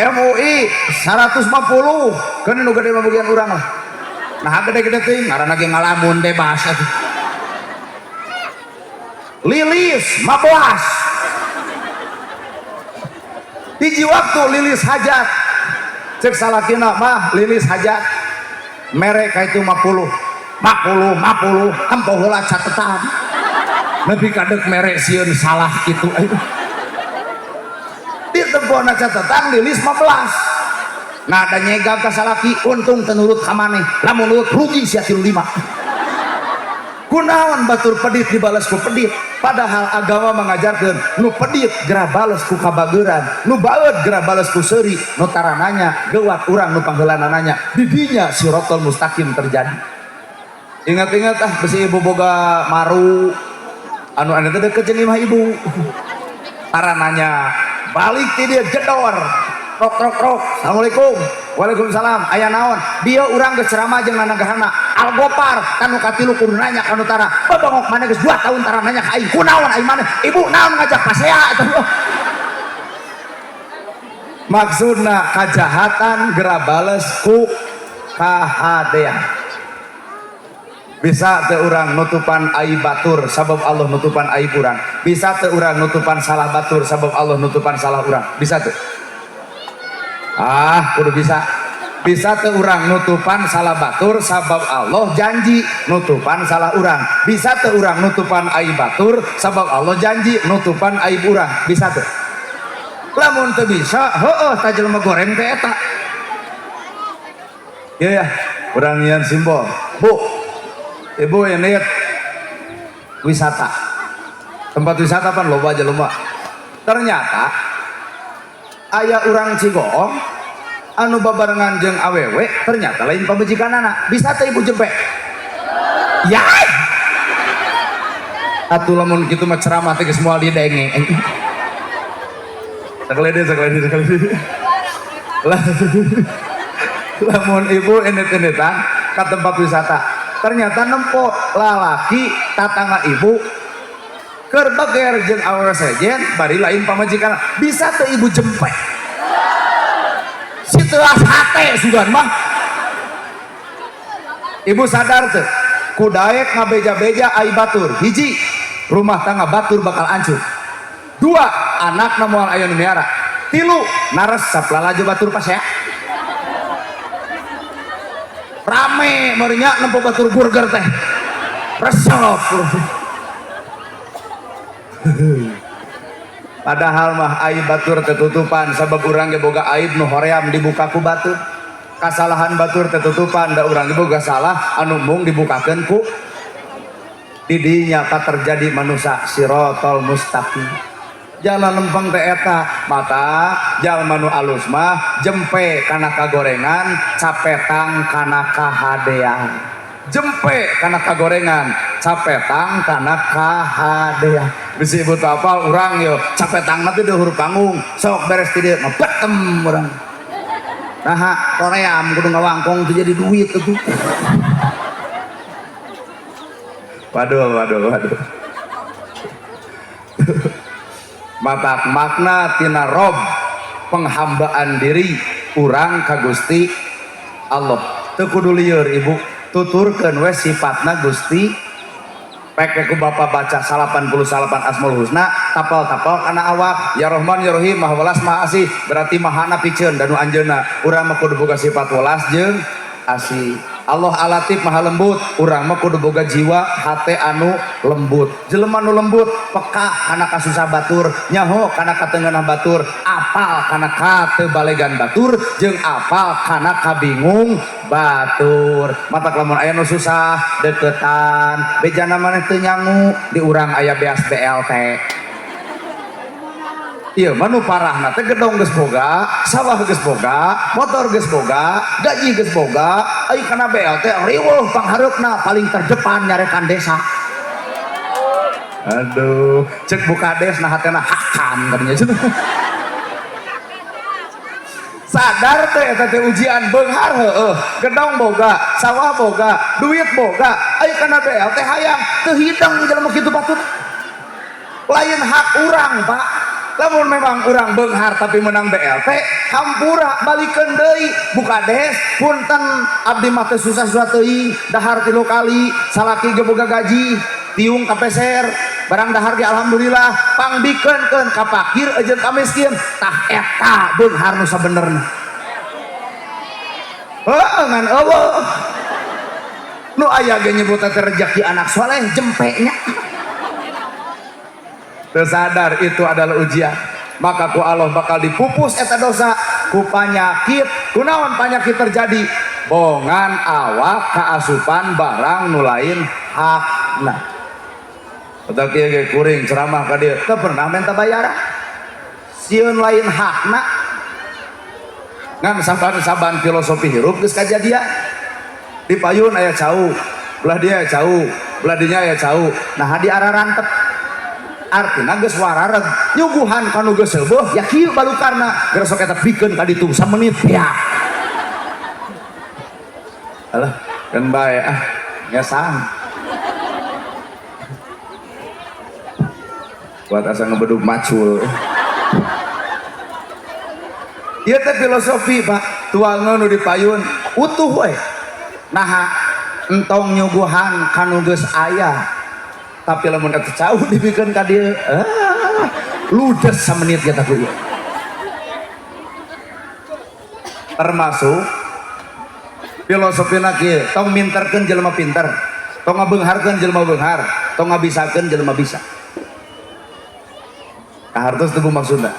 A: MUI 150 kan nu gede mah bagian urang lah nah gede-gede teuing ngaranna ge ngalamun teh bahasa tuh lilis 15 hiji waktu lilis hajat cek salakina mah lilis hajat merek itu 50 empoh heula catetan nepi kadek merek sieun salah kitu di tempona catetan lilis 15 nah ada nyegah ka salaki untung teu nurut ka maneh lamun nurut rugi sia 35 kunaon batur pedit dibales ku pedit padahal agama mengajarkeun nu pedit geura bales ku kabageuran nu baeud geura bales ku seuri nu tarananya geuwat urang nu pangheulana nanya di dinya siratal mustaqim terjadi ingat-ingat besi ibu boga maru anu anda teh deket jeung imah ibu tarananya balik ti dieu jedor rok assalamualaikum waalaikumsalam aya naon dia urang geus ceramah jeung nanagahana Al-Ghafar kanu katilu kudu nanya kanu tara babangok maneh geus 2 tahun tara nanya ka aing kunaon aing maneh ibu naon ngajak pasea eta maksudna kajahatan geura bales ku kahadean bisa teu urang nutupan aib batur sabab Allah nutupan aib urang bisa teu urang nutupan salah batur sabab Allah nutupan salah urang bisa teu kudu bisa teu urang nutupan salah batur sabab Allah janji nutupan salah urang bisa teu urang nutupan aib batur sabab Allah janji nutupan aib urang bisa teu lamun teu bisa heueuh ta jelema goreng teh eta ya urang nyian simbol bu ibu yang lihat wisata tempat wisata kan loba aja loba ternyata aya urang Cigoong anu babarengan jeung awewe ternyata lain pamajikanana bisa teh ibu jempe ya atuh lamun kitu mah ceramah teh geus moal didenge sekali lamun ibu enet-enetan ke tempat wisata ternyata nempo lalaki tatangga ibu keur beger jeung awewe sejen bari lain pamajikan bisa teu ibu jempek si teuas hate sugan mah Ibu sadar tuh kudaek ngabeja-beja ai batur hiji rumah tangga batur bakal hancur, dua anak namual aya nu miara, tilu nares saplalajo batur pas ya rame merinya nempo batur burger teh resep. Padahal mah aib batur ketutupan sabab urang ge boga aib nu hoream dibuka ku batur, kasalahan batur ketutupan da urang ge boga salah anu mung dibukakeun ku didinya ka terjadi manusia sirotol mustaqim jalan lempeng teh eta. Maka jalma nu alus mah jempe kana kagorengan capetang kana kahadean, jempe kana kagorengan capetang kana kahadean. Bisi ibu apal urang yo capetang nanti di huruf panggung sok beres ti dieu betem urang nah koream kudu ngawangkong tuh jadi duit tuh. Waduh mata makna tina rob penghambaan diri urang ka Gusti Allah teu kudu lieur ibu tuturkeun we sifatna Gusti peke ku bapak baca 88 asmaul husna tapal-tapal kana awak ya Rahman ya Rahim maha welas maha asih berarti mahana piceun dan nu anjeunna urang mah kudu boga sifat welas jeung asih. Allah alatif maha lembut urang mah kudu boga jiwa hate anu lembut. Jelema nu lembut peka kana kasusah batur nyaho kana kateungeunah batur apal kana katebalegan batur jeung apal kana kabingung batur. Mata lamun aya nu susah deketan bejana maneh teu nyangu di urang aya beas BLT. Iya manu parahna teh gedong geus boga, sawah geus boga, motor geus boga, gaji geus boga, ai kana BLT riweuh panghareupna paling terdepan nyarekan desa. Aduh, cek buka des nah hatena hakan katanya cenah. Sadar teh eta teh ujian beunghar heueuh, gedong boga, sawah boga, duit boga, ai kana BLT hayang teu hideng jelema kitu patut. Lain hak urang, Pak. Lamun memang urang beunghar tapi menang BLT hampura balikeun deui buka des punten abdi mah teu susah-susah teuing dahar 3 kali salaki ge boga gaji tiung ka peser barang dahar ge alhamdulillah pangbikeunkeun ka fakir ajeun ka miskin tah eta beunghar nu sabenerna. Heuh ngan eueuh nu aya ge nyebut teh rezeki anak soleh jempenya. Tersadar itu adalah ujian maka ku Allah bakal dipupus eta dosa ku panyakit. Kunaon panyakit terjadi bongan awak kaasupan barang nu lain hakna. Eta kieu ge kuring ceramah ka dieu teu pernah minta bayaran sieun lain hakna ngan saban-saban filosofi hirup geus kajadian di payun aya cau belah dia aya cau belah dinya aya cau nah di arah rantep artina geus warareg nyuguhan kanu geus seubeuh ya kieu balukarna geus sok eta pikeun ka ditu samenit ya alah kan bae ngesang buat asa ngebedug macul. Ieu teh filosofi Pak tuangna nu dipayun utuh we naha entong nyuguhan kanu geus aya tapi lamun eta cau dipikeun ka dieu ludes samenit kita ku ieu. Termasuk filosofina kieu tong minterkeun jelema pinter tong ngabeungharkeun jelema beunghar tong ngabisakeun jelema bisa kahartos teu maksudna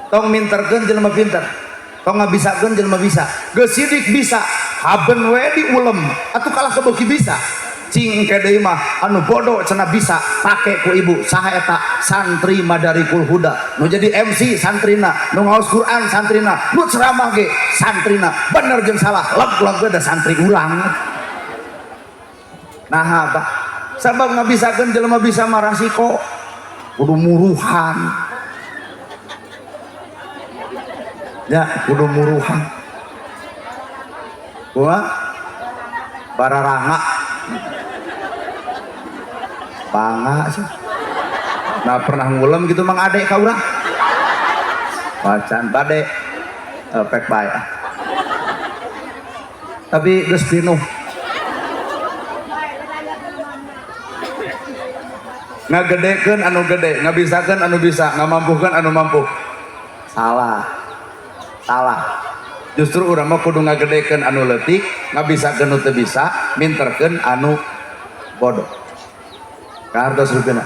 A: tong minterkeun jelema pinter tong ngabisakeun jelema bisa geus sidik bisa haben we diulem atuh kalah kebeuki bisa cing kedeui mah anu bodoh cenah bisa pake ku ibu saha eta santri Madarikul Huda nu jadi MC santrina nu ngaos Quran santrina nu ceramah ge santrina bener jeung salah leg-leg da santri urang nah Pak sabab ngabisakeun jelema bisa mah rasiko kudu muruhan ya kudu muruhan gua bararanga bangga sih nah pernah ngulem gitu mang adek ka urang wacan bade pek bae tapi geus pinuh ngagedekeun anu gede, ngabisakeun anu bisa, ngamampukeun anu mampu. Salah. Justru urang mah kudu ngagedekeun anu leutik, ngabisakeun anu teu bisa, minterkeun anu bodoh. Kahartos rupina.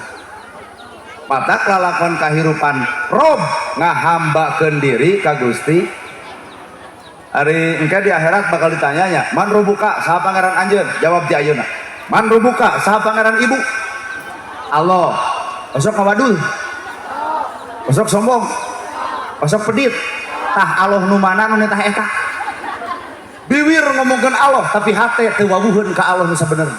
A: Matak lalakon kahirupan rob ngahambakeun diri ka Gusti. Ari engke di akhirat bakal ditanyanya, man rubuka saha pangeran anjeun? Jawab ti ayeuna. Man rubuka saha pangeran ibu? Allah. Osok kawadul. Osok sombong. Osok pedit. Tah Allah nu mana nu tah eta? Biwir ngomongkeun Allah tapi hate teu wawuheun ka Allah nu sabenerna.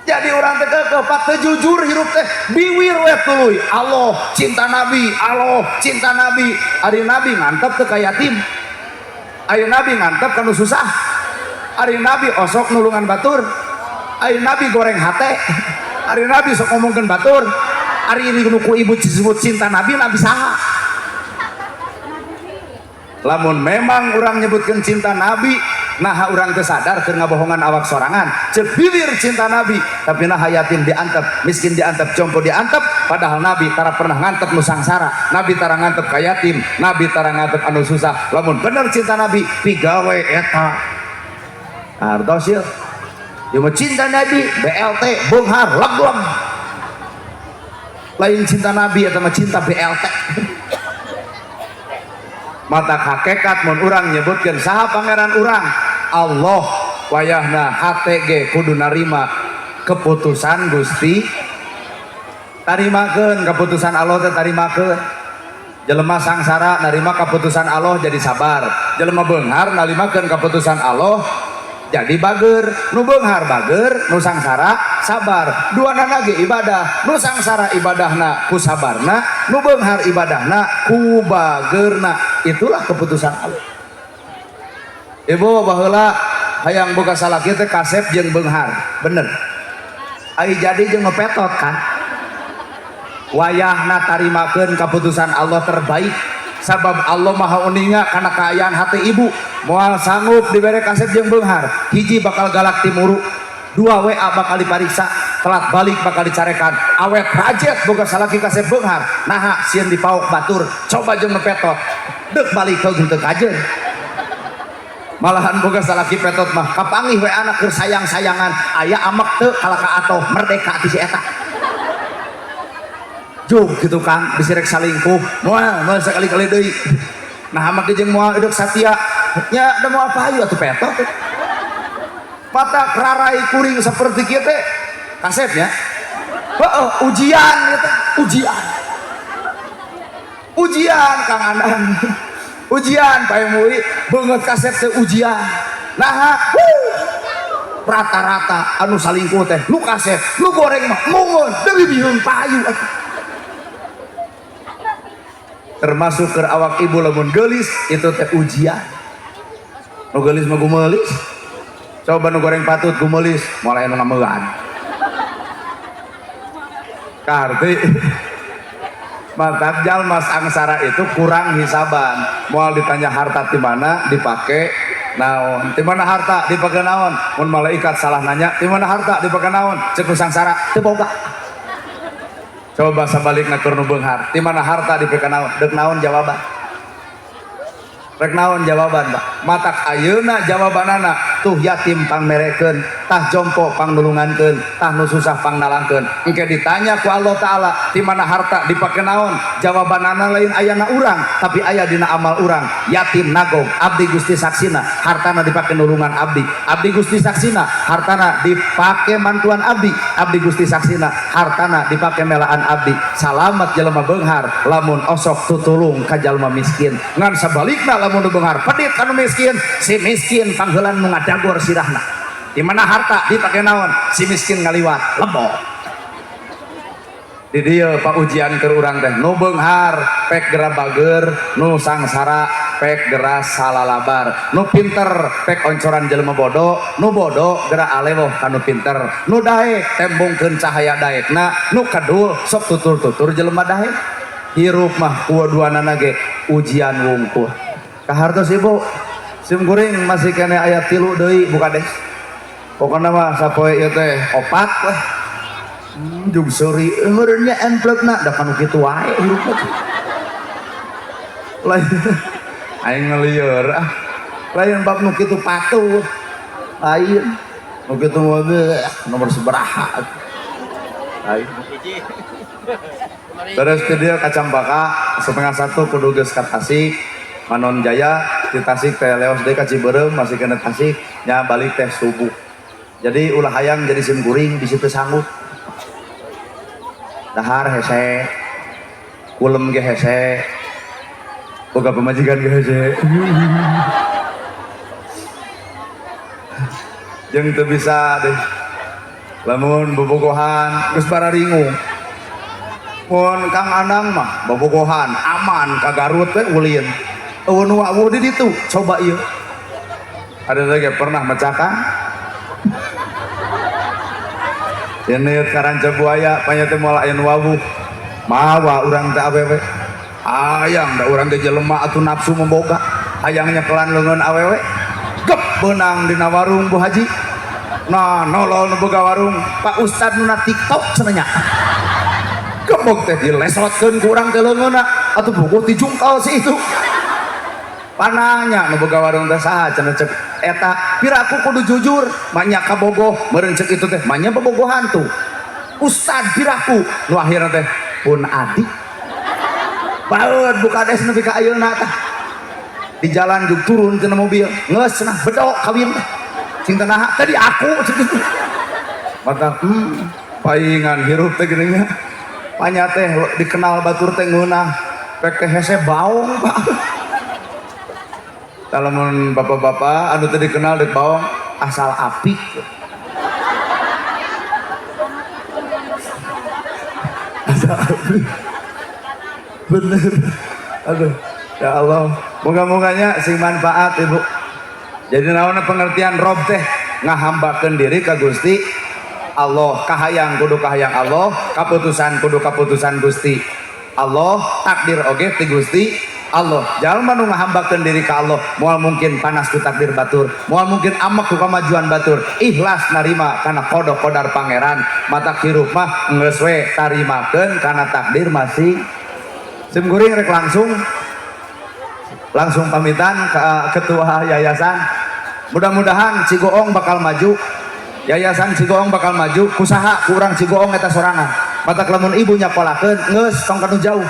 A: Jadi orang teh kepat teh jujur hirup teh biwir we tuluy Allah cinta Nabi, Allah cinta Nabi. Ari Nabi ngantep teu ka yatim. Ari Nabi ngantep ka nu susah. Ari Nabi osok nulungan batur. Ari Nabi goreng hate. Ari Nabi sok ngomongkeun batur. Ari ini nu ku ibu disebut cinta Nabi saha? Lamun memang orang nyebutkan cinta Nabi, nah orang tersadar ke ngabohongan awak sorangan cek bibir cinta Nabi tapi nah yatim diantep, miskin diantep, jompo diantep, padahal Nabi tara pernah ngantep nu sangsara, Nabi tara ngantep ka yatim, Nabi tara ngantep anu susah. Lamun bener cinta Nabi pigawe eta artos ieu ieu mah cinta Nabi BLT beunghar leg-leg lain cinta Nabi eta mah cinta BLT. Mata hakikat mun urang nyebutkeun saha pangeran urang Allah wayahna hate ge kudu narima keputusan Gusti. Tarimakeun keputusan Allah teh tarimakeun. Jelema sangsara narima keputusan Allah jadi sabar. Jelema beunghar narimakeun keputusan Allah jadi bager. Nu beunghar bager, nu sangsara sabar. Duana ge ibadah. Nu sangsara ibadahna ku sabarna, nu beunghar ibadahna ku bagerna. Itulah keputusan Allah. Ibu baheula hayang boga salaki teh kasep jeung beunghar. Bener. Ai jadi jeung ngepetot kan. Wayahna tarimakeun keputusan Allah terbaik. Sabab Allah maha uninga kana kaayaan hati ibu. Moal sanggup dibere kasep jeung beunghar. Hiji bakal galak timuru, 2 WA bakal dipariksa, telat balik bakal dicarekan. Awet rajet boga salaki kasep beunghar. Naha sieun dipaok batur, coba jeung nepetot. Deuk balik kau gitu kajen. Malahan boga salaki petot mah kapanggih we anak keur sayang-sayangan aya amek teu kalaka atoh merdeka ti si eta. Jug gitu Kang bisi rek salingkuh moal sakali-kali deui. Nah amek jeung moal hidup satia nya da moal payu atuh petot. Mata rarai kuring seperti kieu teh kasepnya. Heeh ujian eta ujian. Ujian Kang Anang ujian Pak Mui banget kasep teh ujian nah rata-rata anu salingkuh teh lu kasep lu goreng mah mungun deui bihun payu termasuk ke awak ibu lamun geulis itu teh ujian. Nu geulis mah gumelis coba nu goreng patut gumelis mulai anu ngamelan karti mantap jalma angsara itu kurang hisaban. Moal ditanya harta di mana dipakai naon, di mana harta dipakai naon. Mun malaikat salah nanya di mana harta dipakai naon, cek sangsara teu boga. Coba sabalikna keur nu beunghar, di mana harta dipakai naon, deuk naon jawaban. Rek naon jawaban Pak? Matak ayeuna jawabanana tuh yatim pangmerekeun, tah jompo pangnulungankeun, tah nu susah pangnalangkeun. Engke ditanya ku Allah Taala, di mana harta dipake naon? Jawabanana lain ayana urang, tapi aya dina amal urang. Yatim nagong, abdi Gusti saksina, hartana dipake nulungan abdi. Abdi Gusti saksina, hartana dipake mantuan abdi. Abdi Gusti saksina, hartana dipake melaan abdi. Salamet jelema beunghar, lamun osok tutulung ka jalma miskin. Ngan sabalikna lamun beunghar pedit kanu miskin, si miskin pangheulan nu ngadagor sirahna. Di mana harta dipake naon? Si miskin ngaliwat lebok. Di dieu Pak ujian keur urang teh nu beunghar pek gera bager, nu sangsara pek gera salalabar, nu pinter pek oncoran jelema bodoh, nu bodoh gera alewoh kanu pinter, nu daek tembungkeun cahaya daekna, nu kadul sok tutur-tutur jelema daek. Hirup mah dua-duana ge ujian wungkul. Kahartos ibu sim kuring masih kena ayat 3 deui buka deh pokoknya mah sapoe ieu teh 4 weh jung seri meureunnya envelope-na da kanu kitu wae hirupna lain aing ngelieur lain bab nu kitu patuh lain nu kitu nomor sabaraha lain terus ke dia Kacambaka 1:30 kudu geus ka Tasik Manon Jaya di Tasik teh leos deui ka Ciberem masih kena Tasik nya balik teh subuh jadi ulah hayang jadi sim kuring di situ sanggup dahar hese kulem ge hese boga pemajikan ge hese jeung teu bisa deh lamun bobogohan geus bararingu mun Kang Anang mah bobogohan aman ka Garut teh ulin eueun wawu di ditu coba ieu ada lagi pernah mecakan ini karanca buaya panya teh moal aya wawu mawa urang teh awewe hayang da urang teh jelema atuh nafsu memboga hayangnya kelan leungeun awewe gep beunang dina warung Bu Haji nah nolol nu boga warung Pak Ustad nu na TikTok cenanya gebog teh dilesotkeun ku urang teh leungeunna atuh bogoh dijungkal si itu pananya nu boga warung teh saha cenah cek eta piraku kudu jujur manya ka bogoh meureun cek itu teh manya bobogohan tuh Ustad piraku nu akhirna teh pun adi baeud buka des nepi ka ayeuna tah di jalan jug turun tina mobil geus cenah bedok kawin sing teh naha tadi aku mata paingan hirup teh geuning panya teh dikenal batur teh ngeunah pek teh hese baong Pak lamun bapak-bapak anu teh dikenal dek baong asal apik asal apik bener aduh ya Allah moga-moganya sing manfaat Ibu jadi naonna pengertian rob teh ngahambakeun diri ka Gusti Allah kahayang kudu kahayang Allah kaputusan kudu kaputusan Gusti Allah takdir oge ti Gusti Allah jalma nu ngahambakeun diri ka Allah moal mungkin panas ku takdir batur moal mungkin amak ku kamajuan batur ikhlas narima kana kodok-kodar pangeran mata hirup mah geus we tarimakeun kana takdir masih sim guring rek langsung pamitan ke ketua yayasan mudah-mudahan Cigoong bakal maju yayasan Cigoong bakal maju kusaha kurang Cigoong eta sorangan mata lamun ibu nyakolakeun geus tong kanu jauh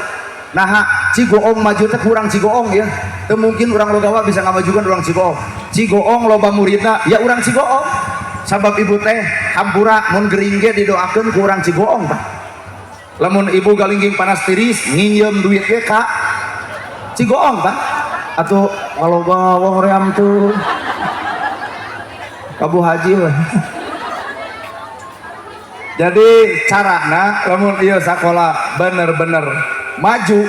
A: nah Cigoong maju teh kurang Cigoong ya teu mungkin urang Logawa bisa ngamajukeun urang Cigoong Cigoong loba muridna ya urang Cigoong sabab ibu teh hampura mun gering ge didoakeun ku urang Cigoong Pak lamun ibu galingging panas tiris nginjem duit ge ka Cigoong Pak atuh waloba hoream tuh ka Bu Haji lah jadi carana lamun ieu sakola bener-bener maju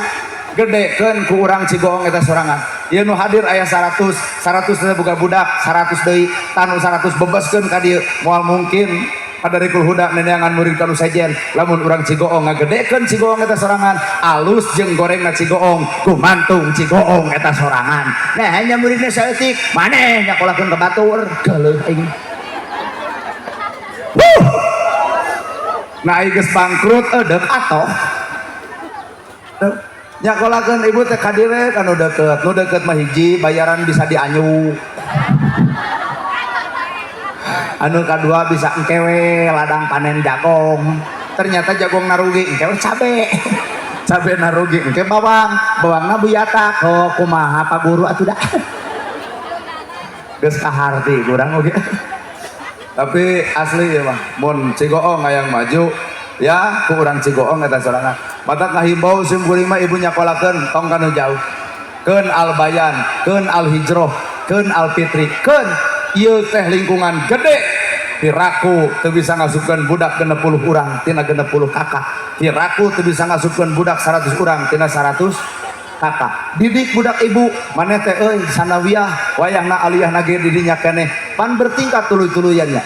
A: gedekeun ku urang Cigoong eta sorangan ieu nu hadir aya 100 teh buka budak 100 deui tanu 100 bebaskeun ka dieu moal mungkin Hadarikul Huda neneangan murid kanu sejen lamun urang Cigoong ngagedekeun Cigoong eta sorangan alus jeung gorengna Cigoong ku mantung Cigoong eta sorangan nah hanya muridna saeutik maneh nyakolakeun ka batur geuleuh aing nah geus bangkrut eudeuh atoh nyakolakeun ibu teh kadire kanu deukeut nu deukeut mah hiji bayaran bisa dianyu anu kadua bisa engkewe ladang panen jagong ternyata jagong narugi engkewe cabe narugi engke bawangna buyata kok kumaha Pak Guru atuh dah geus kaharti kurang oge tapi asli ya mah mun Cigoong hayang maju ya ku urang Cigoong eta sorangan mata kahimbau sim kuring mah ibu nyakolakeun tong kanu jauh keun Al-Bayan keun Al-Hijroh keun Al-Fitri keun ieu teh lingkungan gede tiraku teu bisa ngasupkeun budak 60 urang tina 60 kakak tiraku teu bisa ngasupkeun budak 100 urang tina 100 kakak didik budak ibu maneh teh euy sanawiyah wayahna aliyahna ge didinya keneh pan bertingkat tuluy-tuluyannya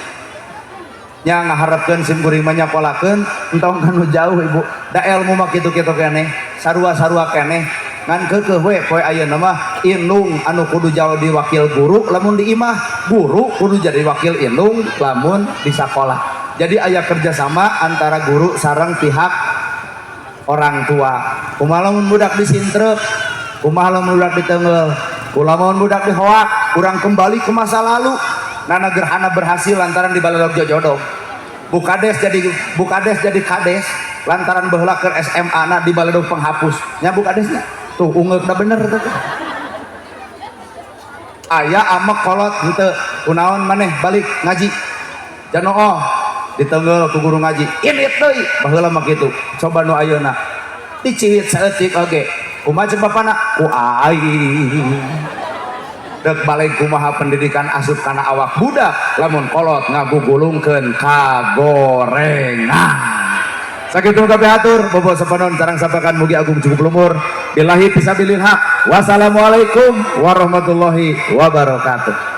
A: nya ngaharepkeun sim kuring mah nyakolakeun entong kanu jauh ibu da ilmu mah kitu-kitu keneh sarua-sarua keneh ngan keukeuh we poe ayeuna mah indung anu kudu jadi wakil guru lamun di imah guru kudu jadi wakil indung lamun di sakola Jadi aya kerjasama antara guru sareng pihak orang tua. Kumaha lamun budak disintrep, kumaha lamun budak ditenggel, kumaha lamun budak dihoak, kurang kembali ke masa lalu. Nana gerhana berhasil lantaran di balai jodoh. Bukades jadi kades lantaran baheula ke SMA na di balai penghapus. Nya bukadesnya tuh ungeukna bener tuh. Aya amek kolot henteu kunaon maneh balik ngaji. Janoo ditenggel ku guru ngaji. Ini deui baheula mah kitu. Coba nu ayeuna. Dicihit saeutik oge. Kumaha cek bapana? Ku aing. Dek balik kumaha pendidikan asup kana awak budak lamun kolot ngagugulungkeun kagorengan. Sakitu kabeh atur bobo sapanon sareng sapakan mugi agung cukup lumur billahi fisabilillah. Wassalamualaikum warahmatullahi wabarakatuh.